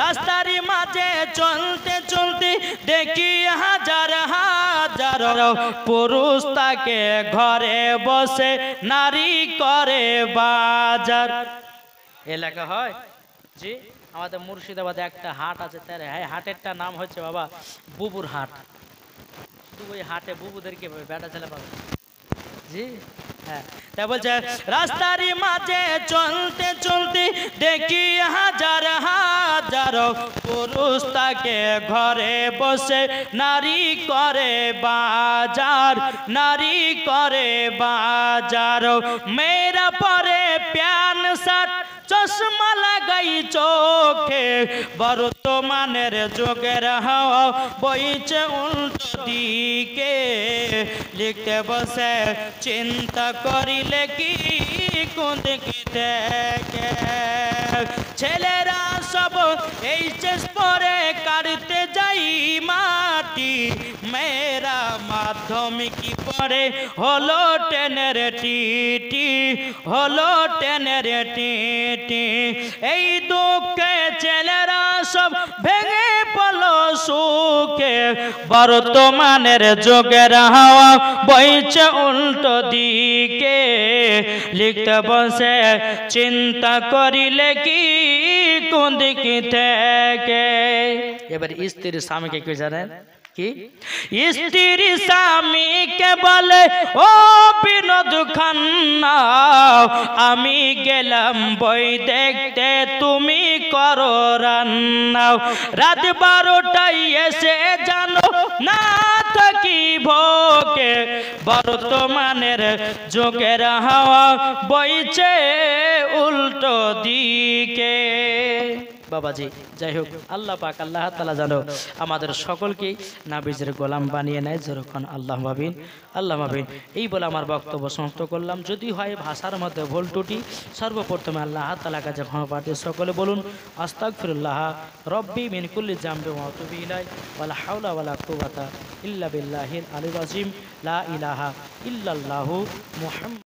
রাস্তারই মাঝে চলতে চলতে দেখি হাজার হাজার পুরুষ তাকে ঘরে বসে নারী করে বাজার। এলাকা হয় জি, আমাদের মুর্শিদাবাদে একটা হাট আছে, তার হাটেরটা নাম হচ্ছে বাবা বুবুর হাট। শুধু ওই হাটে বুবুদেরকে বেটা ছেলে পাবে জি। হ্যাঁ, তাই বলছে রাস্তারই মাঝে চলতে চলতে দেখি হাজার হাজার পুরুষ তাকে ঘরে বসে নারী করে বাজার, নারী করে বাজার। মেয়েরা পরে প্যান্ট শার্ট চশমা লাগাই চোখে, বর্তমানের যুগের হাওয়া বইছে উল্টো দিকে। লিখতে বসে চিন্তা করিলে কি কোন দিকে থেকে ছেলেরা সব এইচএস পরে কাটতে যাই মাটি, মেয়েরা মাধ্যমিক পড়ে হলো টেনের টিটি, হলো টেনের টিটি। এই দুঃখে ছেলেরা সব ভেঙে পড়লো সুখে, বর্তমানের যুগের হাওয়া বইছে উল্টো দিকে। লিখতে বসে চিন্তা করিলে কি কোন দিক থেকে। এবার স্ত্রীর স্বামীকে কি জানেন কি? স্ত্রী স্বামীকে বলে ও বিনোদ খান্না, আমি গেলাম বই দেখতে তুমি করো রান্না। রাত 12টায় এসে জানো না থাকি ভোগে, বর্তমানের যুগের হাওয়া বইছে উল্টো দিকে। বাবাজি যাই হোক, আল্লাহ পাক আল্লাহ তাআলা জানো আমাদের সকলকে নাবিজের গোলাম বানিয়ে নেয়। যেরকম আল্লাহ মাবিন আল্লাহ মাবিন। এই বলে আমার বক্তব্য সমাপ্ত করলাম। যদি হয় ভাষার মধ্যে ভুল ত্রুটি, সর্বপ্রথমে আল্লাহ তাআলার কাছে ক্ষমা প্রার্থী। সকলে বলুন আস্তাগফিরুল্লাহ রব্বি মিন কুল্লি জামবি ওয়া আতুবু ইলাইহি ওয়ালা হাওলা ওয়ালা কুওয়াতা ইল্লা বিল্লাহিল আলিয়্যিল আযীম। লা ইলাহা ইল্লাল্লাহু মুহাম্মাদুর